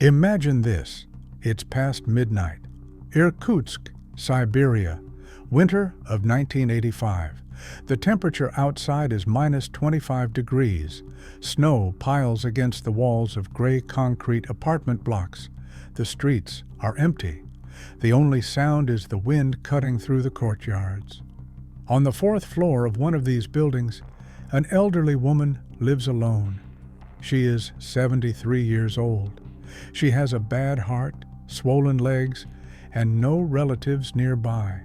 Imagine this. It's past midnight. Irkutsk, Siberia. Winter of 1985. The temperature outside is minus 25 degrees. Snow piles against the walls of gray concrete apartment blocks. The streets are empty. The only sound is the wind cutting through the courtyards. On the fourth floor of one of these buildings, an elderly woman lives alone. She is 73 years old. She has a bad heart, swollen legs, and no relatives nearby.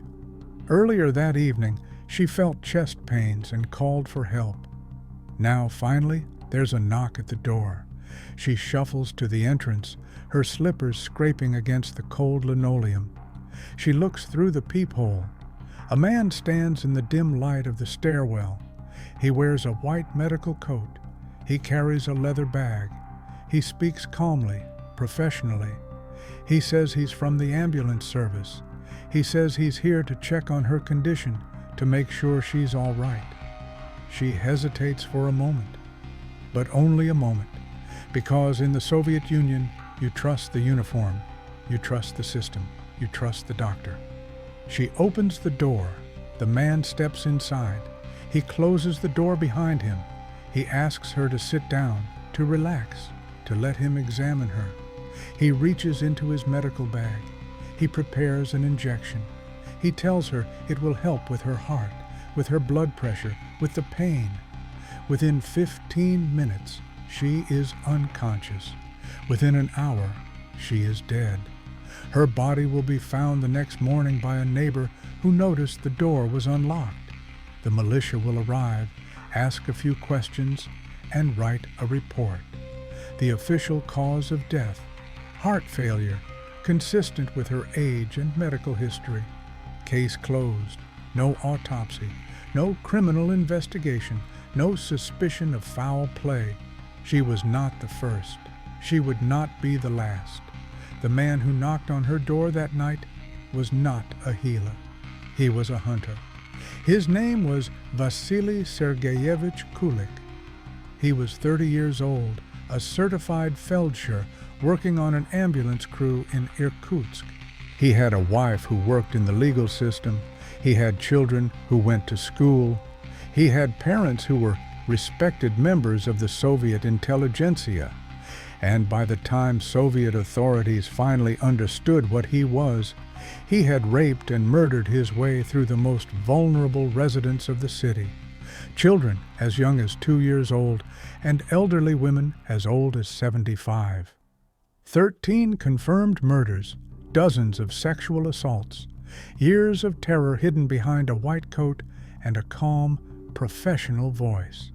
Earlier that evening, she felt chest pains and called for help. Now, finally, there's a knock at the door. She shuffles to the entrance, her slippers scraping against the cold linoleum. She looks through the peephole. A man stands in the dim light of the stairwell. He wears a white medical coat. He carries a leather bag. He speaks calmly, professionally. He says he's from the ambulance service. He says he's here to check on her condition, to make sure she's all right. She hesitates for a moment, but only a moment, because in the Soviet Union, you trust the uniform, you trust the system, you trust the doctor. She opens the door. The man steps inside. He closes the door behind him. He asks her to sit down, to relax, to let him examine her. He reaches into his medical bag. He prepares an injection. He tells her it will help with her heart, with her blood pressure, with the pain. Within 15 minutes, she is unconscious. Within an hour, she is dead. Her body will be found the next morning by a neighbor who noticed the door was unlocked. The militia will arrive, ask a few questions, and write a report. The official cause of death: heart failure, consistent with her age and medical history. Case closed. No autopsy. No criminal investigation. No suspicion of foul play. She was not the first. She would not be the last. The man who knocked on her door that night was not a healer. He was a hunter. His name was Vasily Sergeyevich Kulik. He was 30 years old, a certified feldsher working on an ambulance crew in Irkutsk. He had a wife who worked in the legal system. He had children who went to school. He had parents who were respected members of the Soviet intelligentsia. And by the time Soviet authorities finally understood what he was, he had raped and murdered his way through the most vulnerable residents of the city. Children as young as 2 years old, and elderly women as old as 75. 13 confirmed murders, dozens of sexual assaults, years of terror hidden behind a white coat and a calm, professional voice.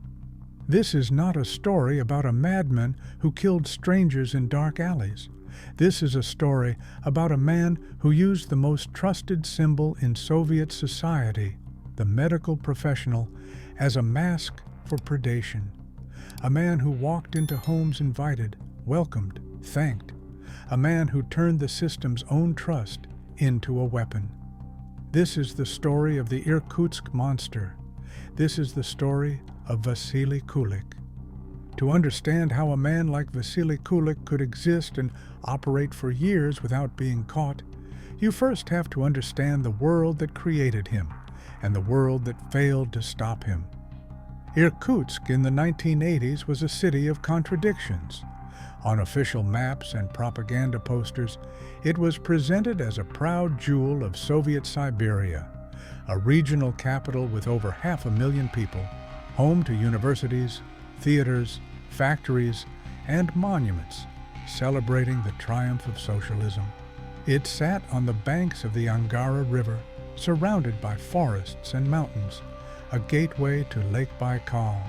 This is not a story about a madman who killed strangers in dark alleys. This is a story about a man who used the most trusted symbol in Soviet society, the medical professional, as a mask for predation. A man who walked into homes invited, welcomed, thanked. A man who turned the system's own trust into a weapon. This is the story of the Irkutsk monster. This is the story of Vasily Kulik. To understand how a man like Vasily Kulik could exist and operate for years without being caught, you first have to understand the world that created him and the world that failed to stop him. Irkutsk in the 1980s was a city of contradictions. On official maps and propaganda posters, it was presented as a proud jewel of Soviet Siberia, a regional capital with over 500,000 people, home to universities, theaters, factories, and monuments, celebrating the triumph of socialism. It sat on the banks of the Angara River, surrounded by forests and mountains, a gateway to Lake Baikal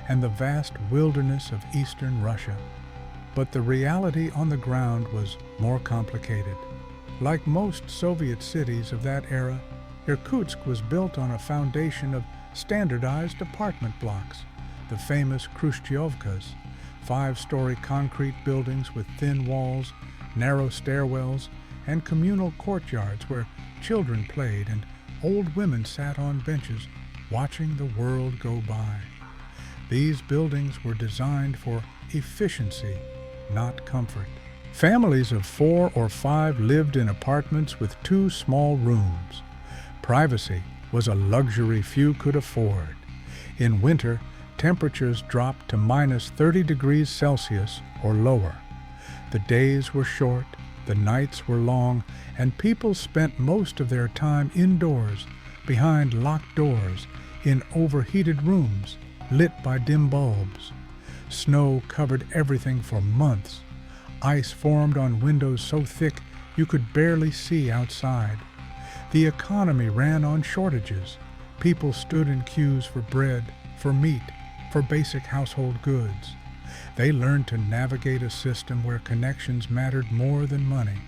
and the vast wilderness of eastern Russia. But the reality on the ground was more complicated. Like most Soviet cities of that era, Irkutsk was built on a foundation of standardized apartment blocks, the famous Khrushchevkas, 5-story concrete buildings with thin walls, narrow stairwells, and communal courtyards where children played and old women sat on benches watching the world go by. These buildings were designed for efficiency, not comfort. Families of 4 or 5 lived in apartments with 2 small rooms. Privacy was a luxury few could afford. In winter, temperatures dropped to minus 30 degrees Celsius or lower. The days were short, the nights were long, and people spent most of their time indoors, behind locked doors, in overheated rooms, lit by dim bulbs. Snow covered everything for months. Ice formed on windows so thick you could barely see outside. The economy ran on shortages. People stood in queues for bread, for meat, for basic household goods. They learned to navigate a system where connections mattered more than money,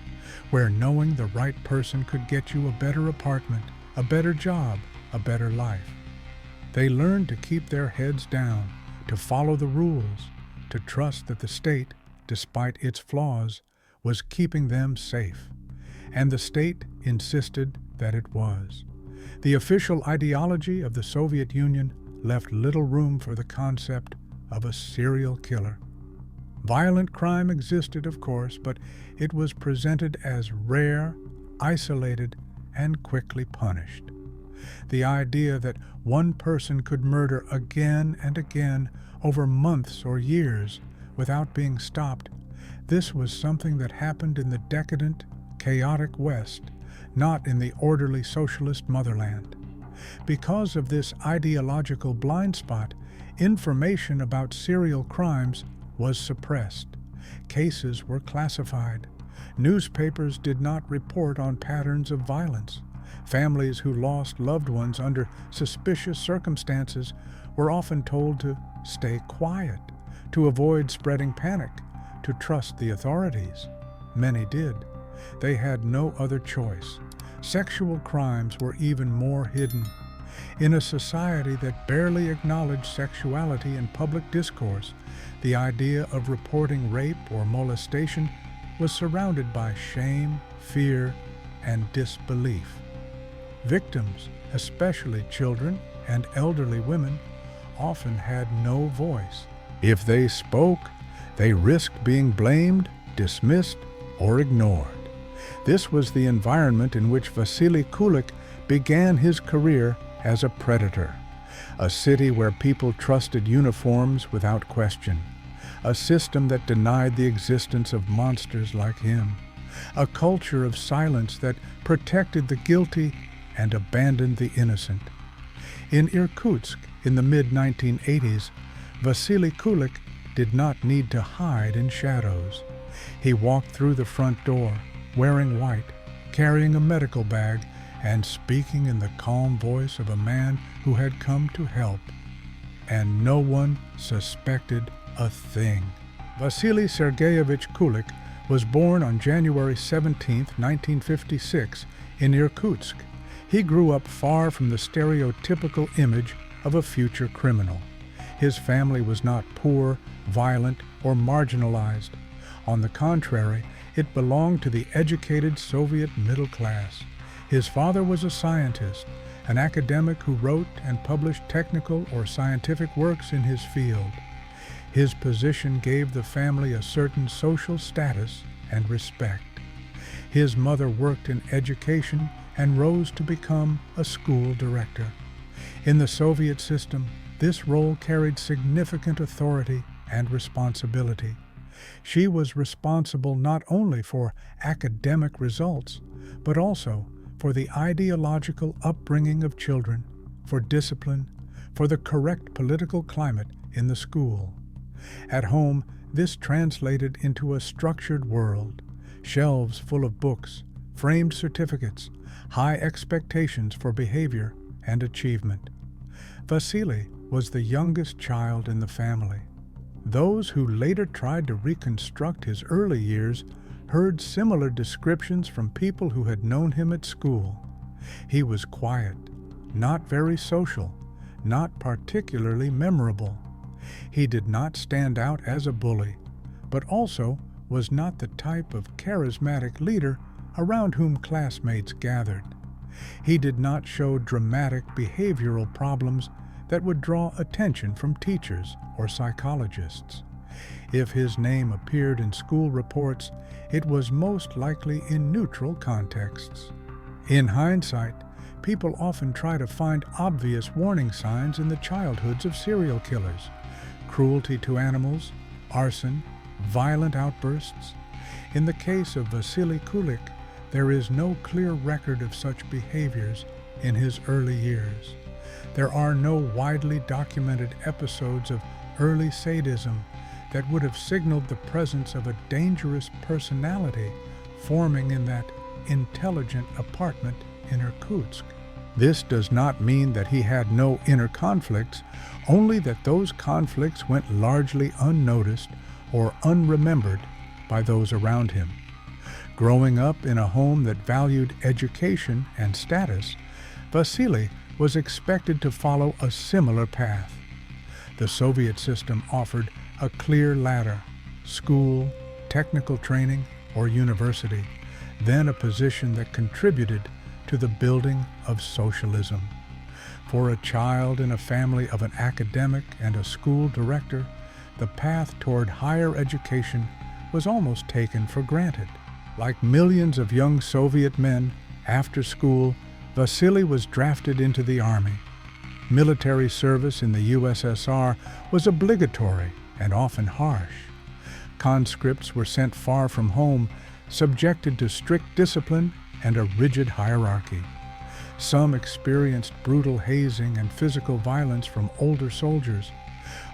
where knowing the right person could get you a better apartment, a better job, a better life. They learned to keep their heads down, to follow the rules, to trust that the state, despite its flaws, was keeping them safe. And the state insisted that it was. The official ideology of the Soviet Union left little room for the concept of a serial killer. Violent crime existed, of course, but it was presented as rare, isolated, and quickly punished. The idea that one person could murder again and again over months or years without being stopped, this was something that happened in the decadent, chaotic West, not in the orderly socialist motherland. Because of this ideological blind spot, information about serial crimes was suppressed. Cases were classified. Newspapers did not report on patterns of violence. Families who lost loved ones under suspicious circumstances were often told to stay quiet, to avoid spreading panic, to trust the authorities. Many did. They had no other choice. Sexual crimes were even more hidden. In a society that barely acknowledged sexuality in public discourse, the idea of reporting rape or molestation was surrounded by shame, fear, and disbelief. Victims, especially children and elderly women, often had no voice. If they spoke, they risked being blamed, dismissed, or ignored. This was the environment in which Vasily Kulik began his career as a predator. A city where people trusted uniforms without question. A system that denied the existence of monsters like him. A culture of silence that protected the guilty and abandoned the innocent. In Irkutsk, in the mid-1980s, Vasily Kulik did not need to hide in shadows. He walked through the front door, wearing white, carrying a medical bag, and speaking in the calm voice of a man who had come to help. And no one suspected a thing. Vasily Sergeyevich Kulik was born on January 17, 1956, in Irkutsk. He grew up far from the stereotypical image of a future criminal. His family was not poor, violent, or marginalized. On the contrary, it belonged to the educated Soviet middle class. His father was a scientist, an academic who wrote and published technical or scientific works in his field. His position gave the family a certain social status and respect. His mother worked in education and rose to become a school director. In the Soviet system, this role carried significant authority and responsibility. She was responsible not only for academic results, but also for the ideological upbringing of children, for discipline, for the correct political climate in the school. At home, this translated into a structured world, shelves full of books, framed certificates, high expectations for behavior and achievement. Vasily was the youngest child in the family. Those who later tried to reconstruct his early years heard similar descriptions from people who had known him at school. He was quiet, not very social, not particularly memorable. He did not stand out as a bully, but also was not the type of charismatic leader around whom classmates gathered. He did not show dramatic behavioral problems that would draw attention from teachers or psychologists. If his name appeared in school reports, it was most likely in neutral contexts. In hindsight, people often try to find obvious warning signs in the childhoods of serial killers: cruelty to animals, arson, violent outbursts. In the case of Vasily Kulik, there is no clear record of such behaviors in his early years. There are no widely documented episodes of early sadism that would have signaled the presence of a dangerous personality forming in that intelligent apartment in Irkutsk. This does not mean that he had no inner conflicts, only that those conflicts went largely unnoticed or unremembered by those around him. Growing up in a home that valued education and status, Vasily was expected to follow a similar path. The Soviet system offered a clear ladder: school, technical training, or university, then a position that contributed to the building of socialism. For a child in a family of an academic and a school director, the path toward higher education was almost taken for granted. Like millions of young Soviet men, after school, Vasily was drafted into the army. Military service in the USSR was obligatory and often harsh. Conscripts were sent far from home, subjected to strict discipline and a rigid hierarchy. Some experienced brutal hazing and physical violence from older soldiers.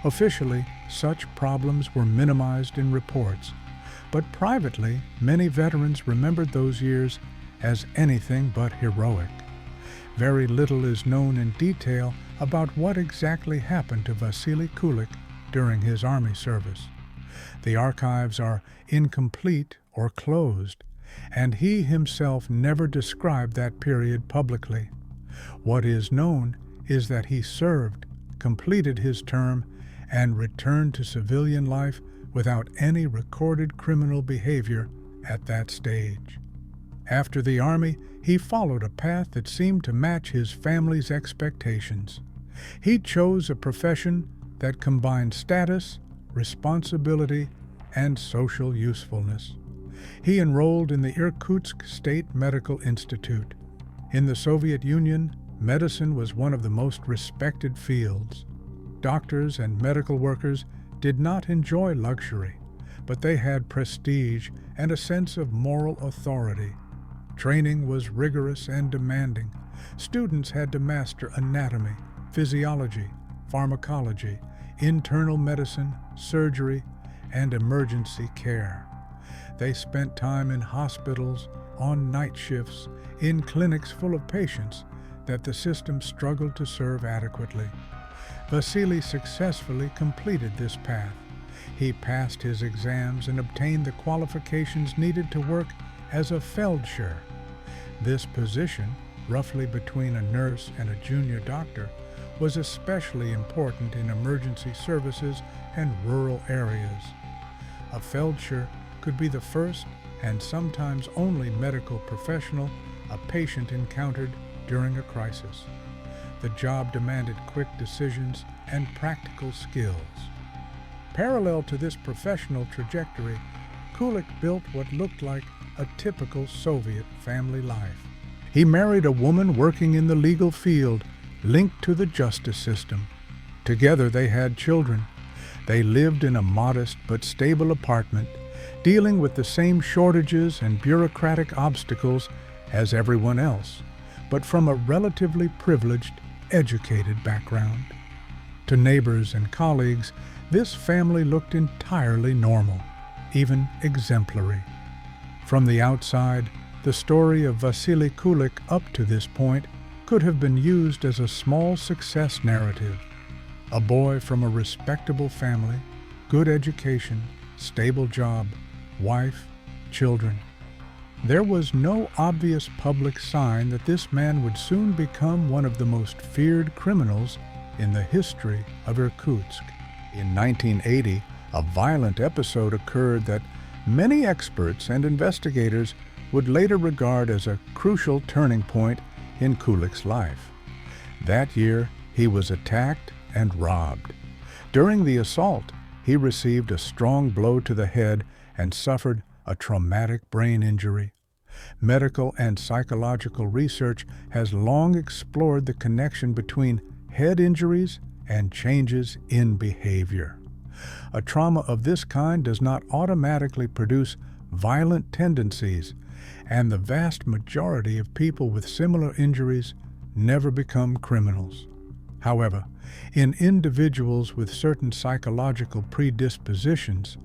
Officially, such problems were minimized in reports, but privately, many veterans remembered those years as anything but heroic. Very little is known in detail about what exactly happened to Vasily Kulik during his army service. The archives are incomplete or closed, and he himself never described that period publicly. What is known is that he served, completed his term, and returned to civilian life without any recorded criminal behavior at that stage. After the army, he followed a path that seemed to match his family's expectations. He chose a profession that combined status, responsibility, and social usefulness. He enrolled in the Irkutsk State Medical Institute. In the Soviet Union, medicine was one of the most respected fields. Doctors and medical workers did not enjoy luxury, but they had prestige and a sense of moral authority. Training was rigorous and demanding. Students had to master anatomy, physiology, pharmacology, internal medicine, surgery, and emergency care. They spent time in hospitals, on night shifts, in clinics full of patients that the system struggled to serve adequately. Vasily successfully completed this path. He passed his exams and obtained the qualifications needed to work as a feldsher. This position, roughly between a nurse and a junior doctor, was especially important in emergency services and rural areas. A feldsher could be the first and sometimes only medical professional a patient encountered during a crisis. The job demanded quick decisions and practical skills. Parallel to this professional trajectory, Kulik built what looked like a typical Soviet family life. He married a woman working in the legal field, linked to the justice system. Together they had children. They lived in a modest but stable apartment, dealing with the same shortages and bureaucratic obstacles as everyone else, but from a relatively privileged, educated background. To neighbors and colleagues, this family looked entirely normal, even exemplary. From the outside, the story of Vasily Kulik up to this point could have been used as a small success narrative. A boy from a respectable family, good education, stable job, wife, children. There was no obvious public sign that this man would soon become one of the most feared criminals in the history of Irkutsk. In 1980, a violent episode occurred that many experts and investigators would later regard as a crucial turning point in Kulik's life. That year, he was attacked and robbed. During the assault, he received a strong blow to the head and suffered a traumatic brain injury. Medical and psychological research has long explored the connection between head injuries and changes in behavior. A trauma of this kind does not automatically produce violent tendencies, and the vast majority of people with similar injuries never become criminals. However, in individuals with certain psychological predispositions,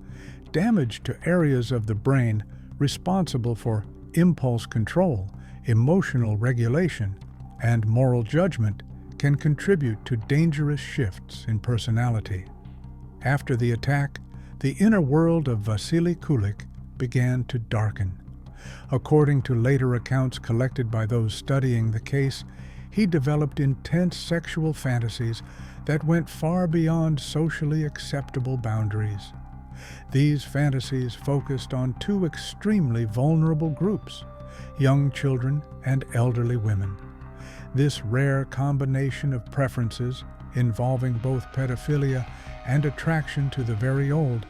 damage to areas of the brain responsible for impulse control, emotional regulation, and moral judgment can contribute to dangerous shifts in personality. After the attack, the inner world of Vasily Kulik began to darken. According to later accounts collected by those studying the case, he developed intense sexual fantasies that went far beyond socially acceptable boundaries. These fantasies focused on two extremely vulnerable groups, young children and elderly women. This rare combination of preferences, involving both pedophilia and attraction to the very old,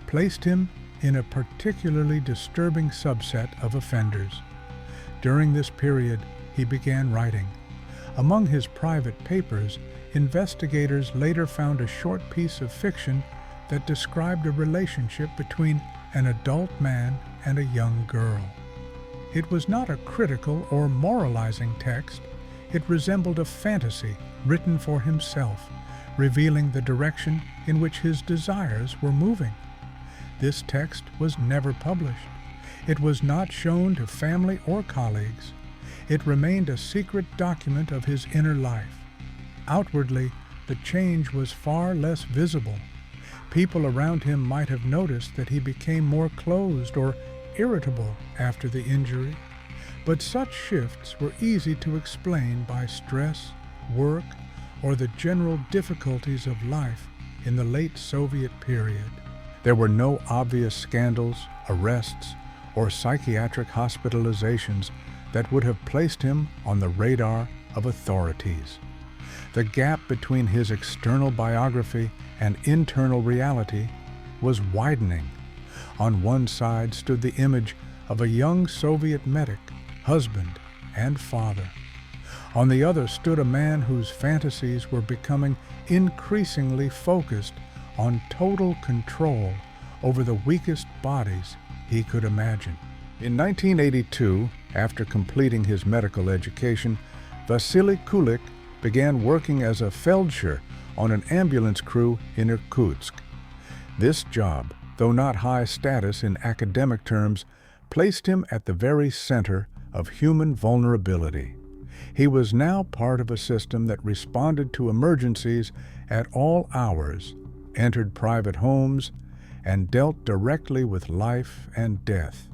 placed him in a particularly disturbing subset of offenders. During this period, he began writing. Among his private papers, investigators later found a short piece of fiction that described a relationship between an adult man and a young girl. It was not a critical or moralizing text. It resembled a fantasy written for himself, revealing the direction in which his desires were moving. This text was never published. It was not shown to family or colleagues. It remained a secret document of his inner life. Outwardly, the change was far less visible. People around him might have noticed that he became more closed or irritable after the injury, but such shifts were easy to explain by stress, work, or the general difficulties of life in the late Soviet period. There were no obvious scandals, arrests, or psychiatric hospitalizations that would have placed him on the radar of authorities. The gap between his external biography and internal reality was widening. On one side stood the image of a young Soviet medic, husband, and father. On the other stood a man whose fantasies were becoming increasingly focused on total control over the weakest bodies he could imagine. In 1982, after completing his medical education, Vasily Kulik began working as a feldsher on an ambulance crew in Irkutsk. This job, though not high status in academic terms, placed him at the very center of human vulnerability. He was now part of a system that responded to emergencies at all hours, entered private homes, and dealt directly with life and death.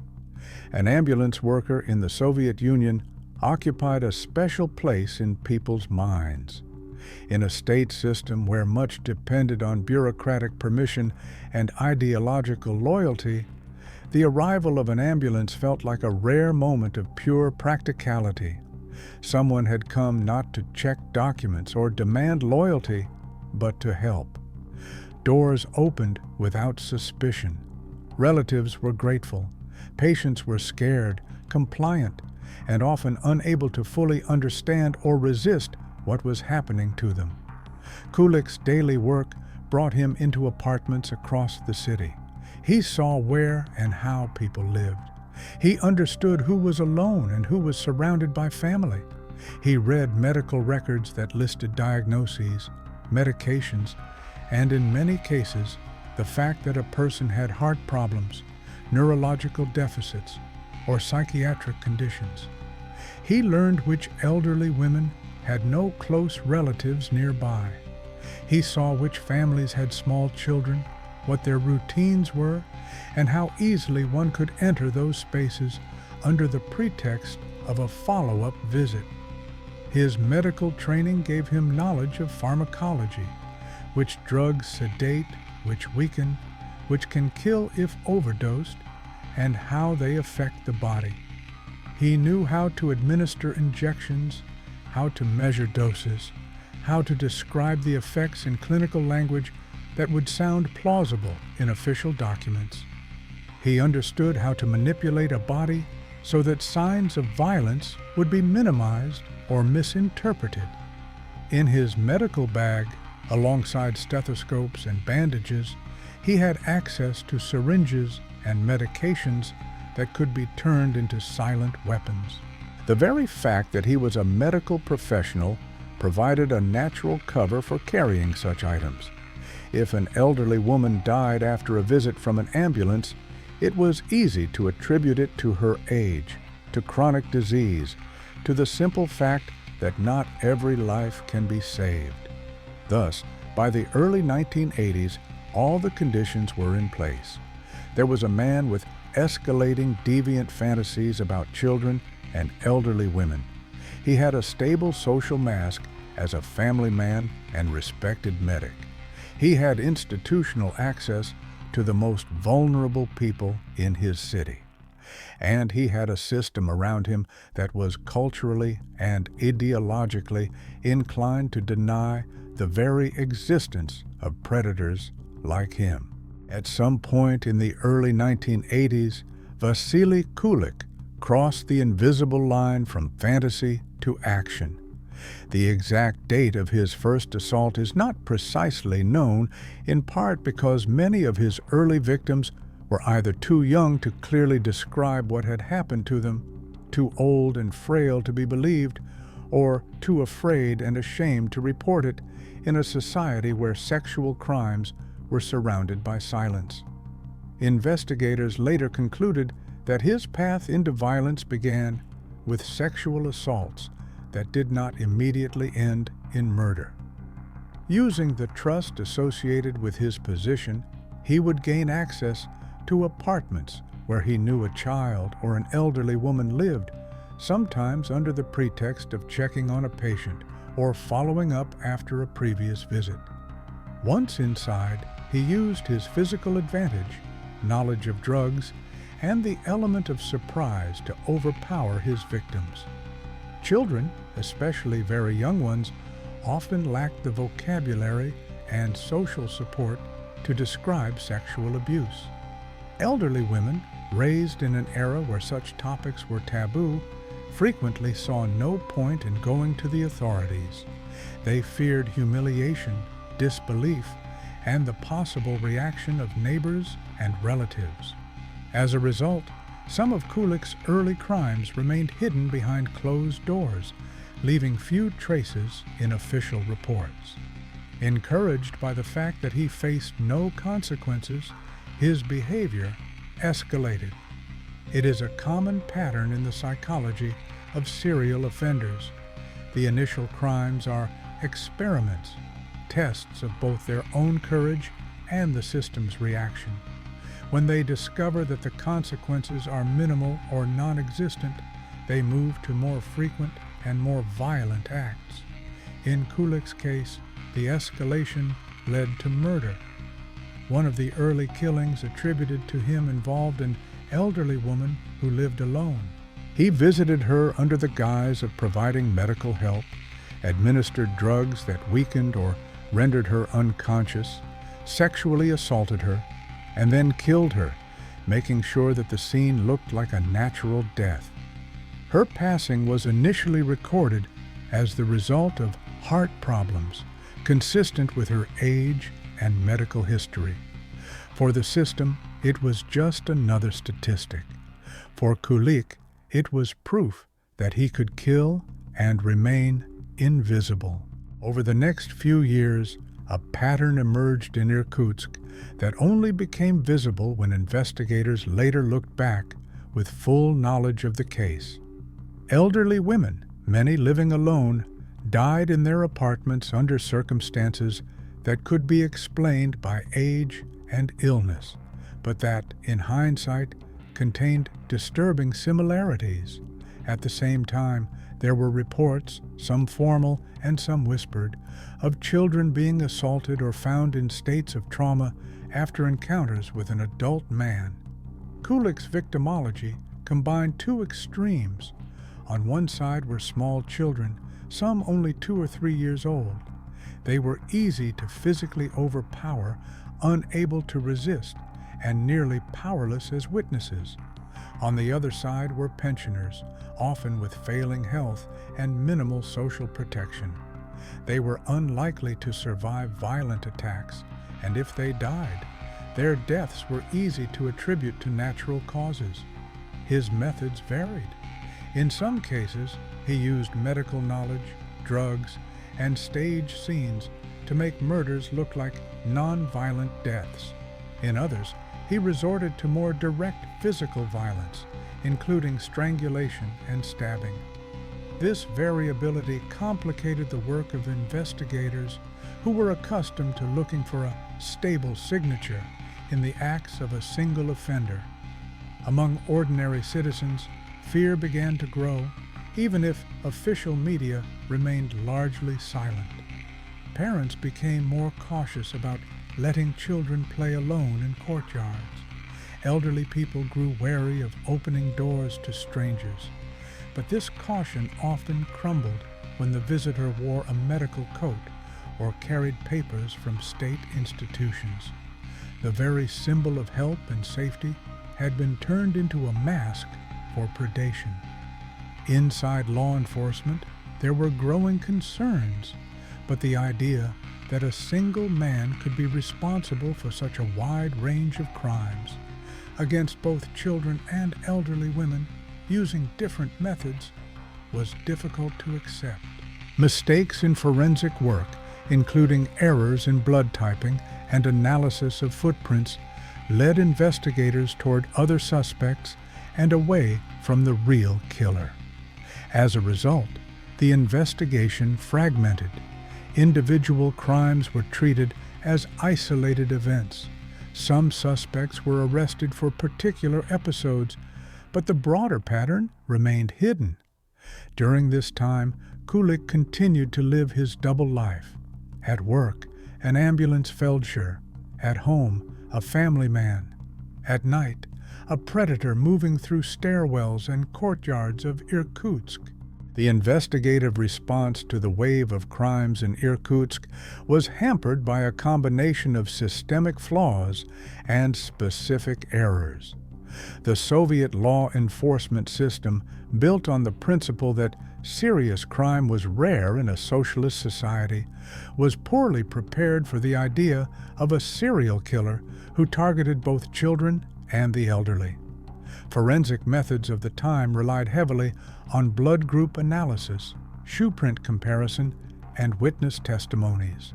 An ambulance worker in the Soviet Union occupied a special place in people's minds. In a state system where much depended on bureaucratic permission and ideological loyalty, the arrival of an ambulance felt like a rare moment of pure practicality. Someone had come not to check documents or demand loyalty, but to help. Doors opened without suspicion. Relatives were grateful. Patients were scared, compliant, and often unable to fully understand or resist what was happening to them. Kulik's daily work brought him into apartments across the city. He saw where and how people lived. He understood who was alone and who was surrounded by family. He read medical records that listed diagnoses, medications, and in many cases, the fact that a person had heart problems, neurological deficits, or psychiatric conditions. He learned which elderly women had no close relatives nearby. He saw which families had small children, what their routines were, and how easily one could enter those spaces under the pretext of a follow-up visit. His medical training gave him knowledge of pharmacology, which drugs sedate, which weaken, which can kill if overdosed, and how they affect the body. He knew how to administer injections, how to measure doses, how to describe the effects in clinical language that would sound plausible in official documents. He understood how to manipulate a body so that signs of violence would be minimized or misinterpreted. In his medical bag, alongside stethoscopes and bandages, he had access to syringes and medications that could be turned into silent weapons. The very fact that he was a medical professional provided a natural cover for carrying such items. If an elderly woman died after a visit from an ambulance, it was easy to attribute it to her age, to chronic disease, to the simple fact that not every life can be saved. Thus, by the early 1980s, all the conditions were in place. There was a man with escalating deviant fantasies about children and elderly women. He had a stable social mask as a family man and respected medic. He had institutional access to the most vulnerable people in his city. And he had a system around him that was culturally and ideologically inclined to deny the very existence of predators like him. At some point in the early 1980s, Vasily Kulik crossed the invisible line from fantasy to action. The exact date of his first assault is not precisely known, in part because many of his early victims were either too young to clearly describe what had happened to them, too old and frail to be believed, or too afraid and ashamed to report it in a society where sexual crimes were surrounded by silence. Investigators later concluded that his path into violence began with sexual assaults that did not immediately end in murder. Using the trust associated with his position, he would gain access to apartments where he knew a child or an elderly woman lived, sometimes under the pretext of checking on a patient or following up after a previous visit. Once inside, he used his physical advantage, knowledge of drugs, and the element of surprise to overpower his victims. Children, especially very young ones, often lack the vocabulary and social support to describe sexual abuse. Elderly women, raised in an era where such topics were taboo, frequently saw no point in going to the authorities. They feared humiliation, disbelief, and the possible reaction of neighbors and relatives. As a result, some of Kulik's early crimes remained hidden behind closed doors, leaving few traces in official reports. Encouraged by the fact that he faced no consequences, his behavior escalated. It is a common pattern in the psychology of serial offenders. The initial crimes are experiments, tests of both their own courage and the system's reaction. When they discover that the consequences are minimal or non-existent, they move to more frequent and more violent acts. In Kulik's case, the escalation led to murder. One of the early killings attributed to him involved an elderly woman who lived alone. He visited her under the guise of providing medical help, administered drugs that weakened or rendered her unconscious, sexually assaulted her, and then killed her, making sure that the scene looked like a natural death. Her passing was initially recorded as the result of heart problems, consistent with her age and medical history. For the system, it was just another statistic. For Kulik, it was proof that he could kill and remain invisible. Over the next few years, a pattern emerged in Irkutsk that only became visible when investigators later looked back with full knowledge of the case. Elderly women, many living alone, died in their apartments under circumstances that could be explained by age and illness, but that, in hindsight, contained disturbing similarities. At the same time, there were reports, some formal and some whispered, of children being assaulted or found in states of trauma after encounters with an adult man. Kulik's victimology combined two extremes. On one side were small children, some only 2 or 3 years old. They were easy to physically overpower, unable to resist, and nearly powerless as witnesses. On the other side were pensioners, often with failing health and minimal social protection. They were unlikely to survive violent attacks, and if they died, their deaths were easy to attribute to natural causes. His methods varied. In some cases, he used medical knowledge, drugs, and stage scenes to make murders look like non-violent deaths. In others, he resorted to more direct physical violence, including strangulation and stabbing. This variability complicated the work of investigators who were accustomed to looking for a stable signature in the acts of a single offender. Among ordinary citizens, fear began to grow, even if official media remained largely silent. Parents became more cautious about letting children play alone in courtyards. Elderly people grew wary of opening doors to strangers. But this caution often crumbled when the visitor wore a medical coat or carried papers from state institutions. The very symbol of help and safety had been turned into a mask for predation. Inside law enforcement, there were growing concerns, but the idea that a single man could be responsible for such a wide range of crimes against both children and elderly women using different methods was difficult to accept. Mistakes in forensic work, including errors in blood typing and analysis of footprints, led investigators toward other suspects and away from the real killer. As a result, the investigation fragmented. Individual crimes were treated as isolated events. Some suspects were arrested for particular episodes, but the broader pattern remained hidden. During this time, Kulik continued to live his double life. At work, an ambulance feldsher. At home, a family man. At night, a predator moving through stairwells and courtyards of Irkutsk. The investigative response to the wave of crimes in Irkutsk was hampered by a combination of systemic flaws and specific errors. The Soviet law enforcement system, built on the principle that serious crime was rare in a socialist society, was poorly prepared for the idea of a serial killer who targeted both children and the elderly. Forensic methods of the time relied heavily on blood group analysis, shoe print comparison, and witness testimonies.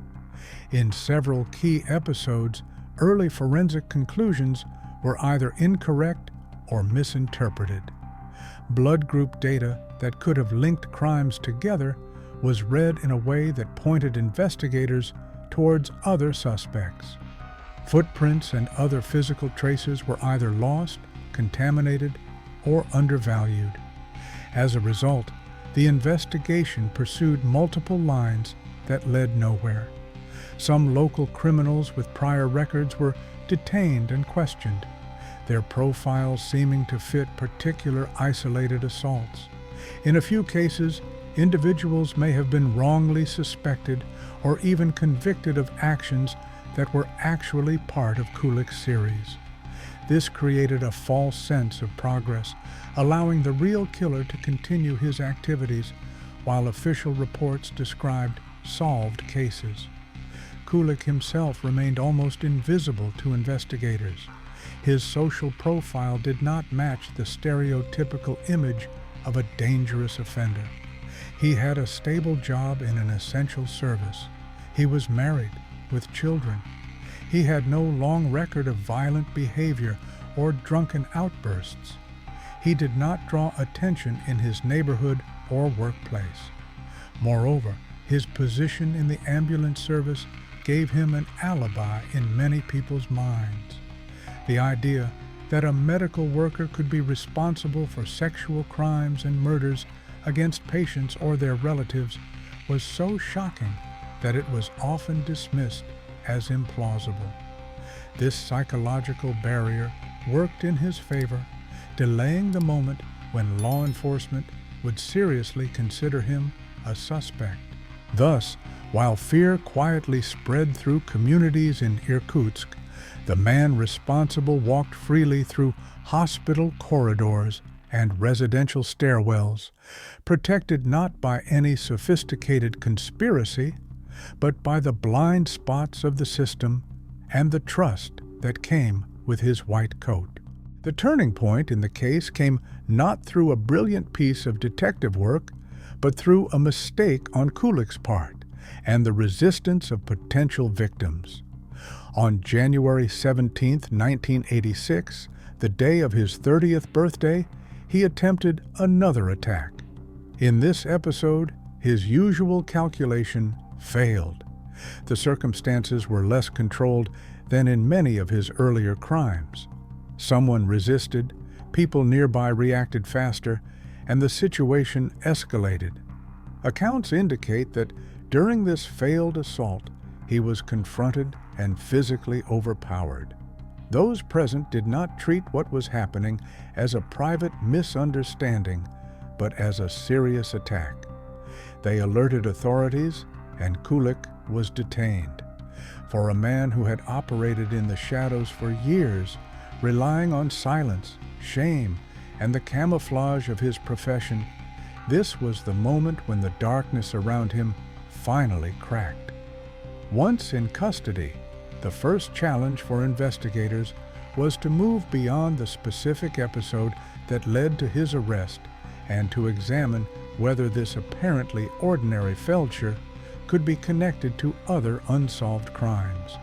In several key episodes, early forensic conclusions were either incorrect or misinterpreted. Blood group data that could have linked crimes together was read in a way that pointed investigators towards other suspects. Footprints and other physical traces were either lost, contaminated, or undervalued. As a result, the investigation pursued multiple lines that led nowhere. Some local criminals with prior records were detained and questioned, their profiles seeming to fit particular isolated assaults. In a few cases, individuals may have been wrongly suspected or even convicted of actions that were actually part of Kulik's series. This created a false sense of progress, allowing the real killer to continue his activities while official reports described solved cases. Kulik himself remained almost invisible to investigators. His social profile did not match the stereotypical image of a dangerous offender. He had a stable job in an essential service. He was married, with children. He had no long record of violent behavior or drunken outbursts. He did not draw attention in his neighborhood or workplace. Moreover, his position in the ambulance service gave him an alibi in many people's minds. The idea that a medical worker could be responsible for sexual crimes and murders against patients or their relatives was so shocking that it was often dismissed as implausible. This psychological barrier worked in his favor, delaying the moment when law enforcement would seriously consider him a suspect. Thus, while fear quietly spread through communities in Irkutsk, the man responsible walked freely through hospital corridors and residential stairwells, protected not by any sophisticated conspiracy, but by the blind spots of the system and the trust that came with his white coat. The turning point in the case came not through a brilliant piece of detective work, but through a mistake on Kulik's part and the resistance of potential victims. On January 17, 1986, the day of his 30th birthday, he attempted another attack. In this episode, his usual calculation failed. The circumstances were less controlled than in many of his earlier crimes. Someone resisted, people nearby reacted faster, and the situation escalated. Accounts indicate that during this failed assault, he was confronted and physically overpowered. Those present did not treat what was happening as a private misunderstanding, but as a serious attack. They alerted authorities, and Kulik was detained. For a man who had operated in the shadows for years, relying on silence, shame, and the camouflage of his profession, this was the moment when the darkness around him finally cracked. Once in custody, the first challenge for investigators was to move beyond the specific episode that led to his arrest and to examine whether this apparently ordinary feldsher could be connected to other unsolved crimes.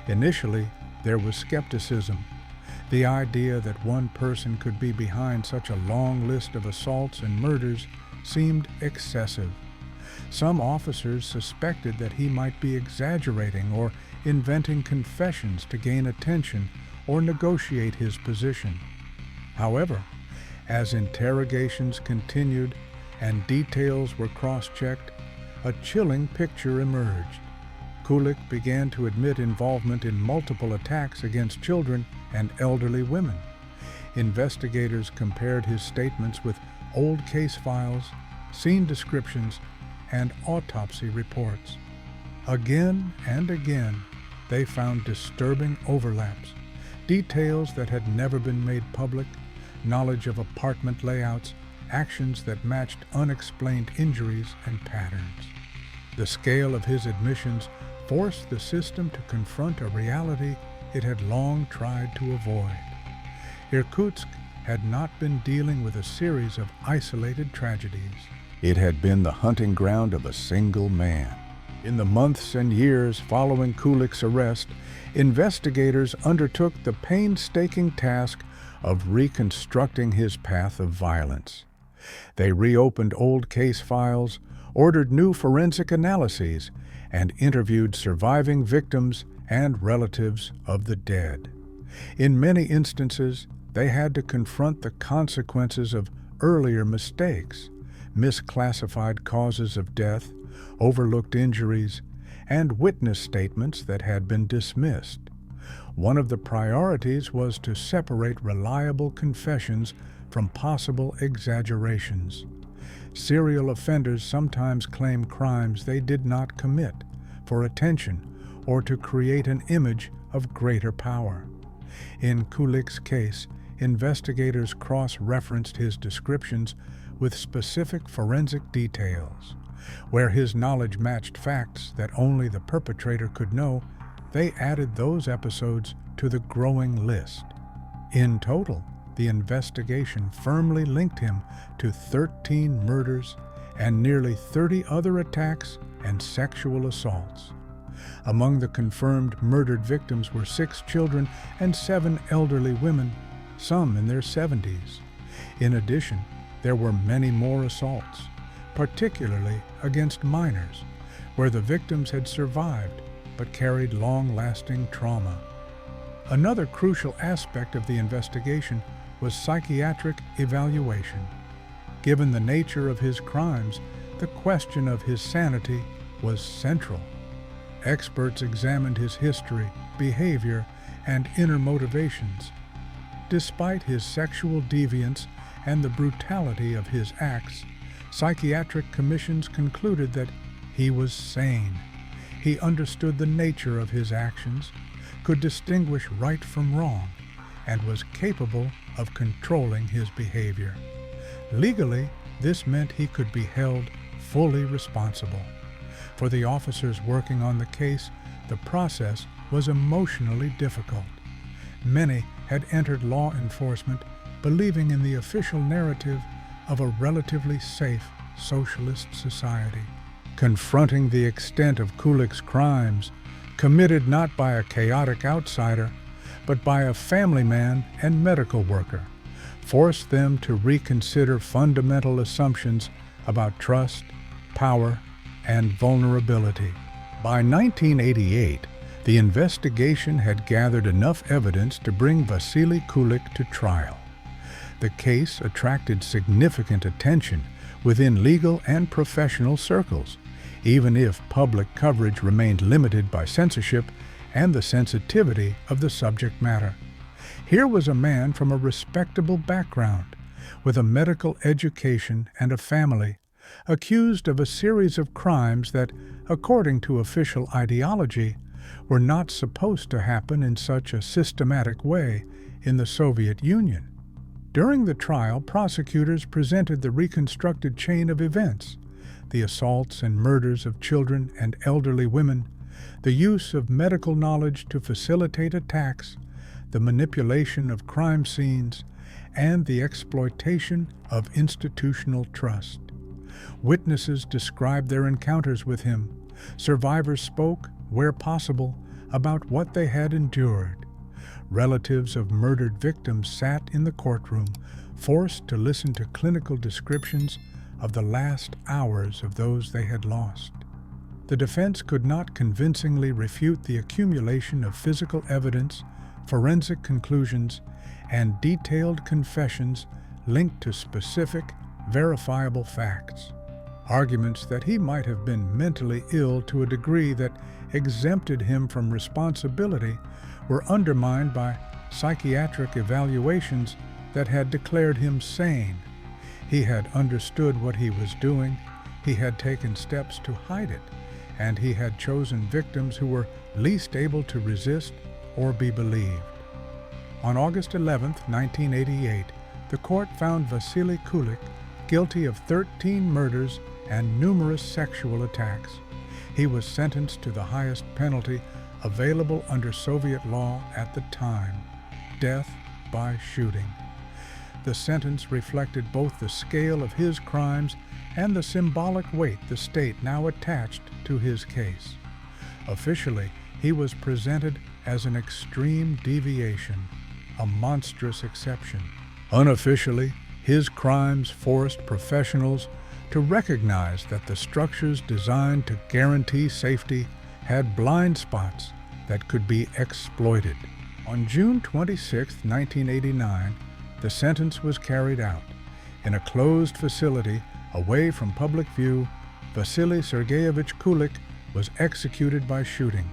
Initially, there was skepticism. The idea that one person could be behind such a long list of assaults and murders seemed excessive. Some officers suspected that he might be exaggerating or inventing confessions to gain attention or negotiate his position. However, as interrogations continued and details were cross-checked, a chilling picture emerged. Kulik began to admit involvement in multiple attacks against children and elderly women. Investigators compared his statements with old case files, scene descriptions, and autopsy reports. Again and again, they found disturbing overlaps, details that had never been made public, knowledge of apartment layouts, actions that matched unexplained injuries and patterns. The scale of his admissions forced the system to confront a reality it had long tried to avoid. Irkutsk had not been dealing with a series of isolated tragedies. It had been the hunting ground of a single man. In the months and years following Kulik's arrest, investigators undertook the painstaking task of reconstructing his path of violence. They reopened old case files, ordered new forensic analyses, and interviewed surviving victims and relatives of the dead. In many instances, they had to confront the consequences of earlier mistakes, misclassified causes of death, overlooked injuries, and witness statements that had been dismissed. One of the priorities was to separate reliable confessions from possible exaggerations. Serial offenders sometimes claim crimes they did not commit for attention or to create an image of greater power. In Kulik's case, investigators cross-referenced his descriptions with specific forensic details. Where his knowledge matched facts that only the perpetrator could know, they added those episodes to the growing list. In total, the investigation firmly linked him to 13 murders and nearly 30 other attacks and sexual assaults. Among the confirmed murdered victims were 6 children and 7 elderly women, some in their 70s. In addition, there were many more assaults, particularly against minors, where the victims had survived but carried long-lasting trauma. Another crucial aspect of the investigation was psychiatric evaluation. Given the nature of his crimes, the question of his sanity was central. Experts examined his history, behavior, and inner motivations. Despite his sexual deviance and the brutality of his acts, psychiatric commissions concluded that He was sane. He understood the nature of his actions, could distinguish right from wrong, and was capable of controlling his behavior. Legally, this meant he could be held fully responsible. For the officers working on the case, the process was emotionally difficult. Many had entered law enforcement believing in the official narrative of a relatively safe socialist society. Confronting the extent of Kulik's crimes, committed not by a chaotic outsider, but by a family man and medical worker, forced them to reconsider fundamental assumptions about trust, power, and vulnerability. By 1988, the investigation had gathered enough evidence to bring Vasily Kulik to trial. The case attracted significant attention within legal and professional circles, even if public coverage remained limited by censorship and the sensitivity of the subject matter. Here was a man from a respectable background, with a medical education and a family, accused of a series of crimes that, according to official ideology, were not supposed to happen in such a systematic way in the Soviet Union. During the trial, prosecutors presented the reconstructed chain of events, the assaults and murders of children and elderly women, the use of medical knowledge to facilitate attacks, the manipulation of crime scenes, and the exploitation of institutional trust. Witnesses described their encounters with him. Survivors spoke, where possible, about what they had endured. Relatives of murdered victims sat in the courtroom, forced to listen to clinical descriptions of the last hours of those they had lost. The defense could not convincingly refute the accumulation of physical evidence, forensic conclusions, and detailed confessions linked to specific, verifiable facts. Arguments that he might have been mentally ill to a degree that exempted him from responsibility were undermined by psychiatric evaluations that had declared him sane. He had understood what he was doing, he had taken steps to hide it, and he had chosen victims who were least able to resist or be believed. On August 11, 1988, the court found Vasily Kulik guilty of 13 murders and numerous sexual attacks. He was sentenced to the highest penalty available under Soviet law at the time, death by shooting. The sentence reflected both the scale of his crimes and the symbolic weight the state now attached to his case. Officially, he was presented as an extreme deviation, a monstrous exception. Unofficially, his crimes forced professionals to recognize that the structures designed to guarantee safety had blind spots that could be exploited. On June 26, 1989, the sentence was carried out. In a closed facility, away from public view, Vasily Sergeyevich Kulik was executed by shooting.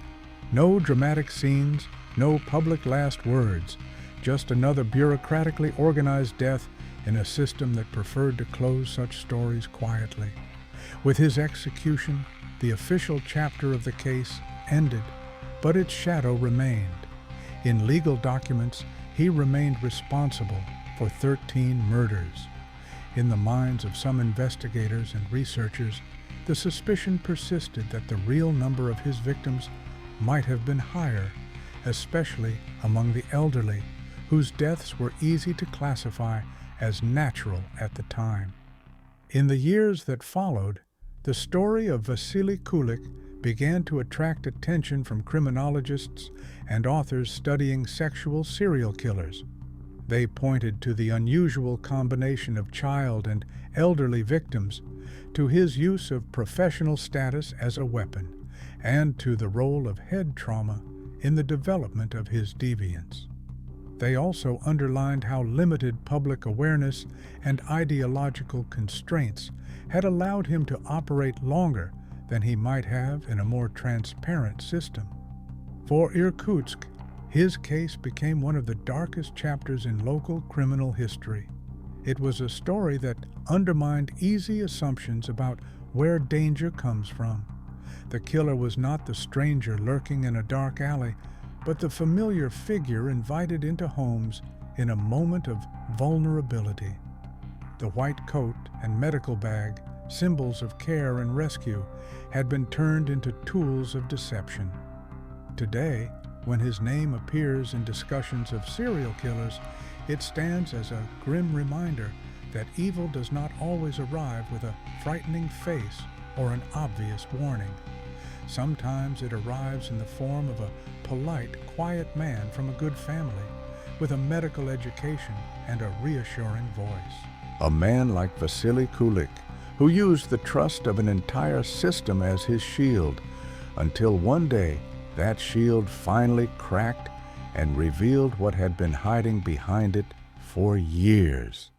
No dramatic scenes, no public last words, just another bureaucratically organized death in a system that preferred to close such stories quietly. With his execution, the official chapter of the case ended, but its shadow remained. In legal documents, he remained responsible for 13 murders. In the minds of some investigators and researchers, the suspicion persisted that the real number of his victims might have been higher, especially among the elderly, whose deaths were easy to classify as natural at the time. In the years that followed, the story of Vasily Kulik began to attract attention from criminologists and authors studying sexual serial killers. They pointed to the unusual combination of child and elderly victims, to his use of professional status as a weapon, and to the role of head trauma in the development of his deviance. They also underlined how limited public awareness and ideological constraints had allowed him to operate longer than he might have in a more transparent system. For Irkutsk, his case became one of the darkest chapters in local criminal history. It was a story that undermined easy assumptions about where danger comes from. The killer was not the stranger lurking in a dark alley, but the familiar figure invited into homes in a moment of vulnerability. The white coat and medical bag, symbols of care and rescue, had been turned into tools of deception. Today, when his name appears in discussions of serial killers, it stands as a grim reminder that evil does not always arrive with a frightening face or an obvious warning. Sometimes it arrives in the form of a polite, quiet man from a good family, with a medical education and a reassuring voice. A man like Vasily Kulik, who used the trust of an entire system as his shield, until one day that shield finally cracked and revealed what had been hiding behind it for years.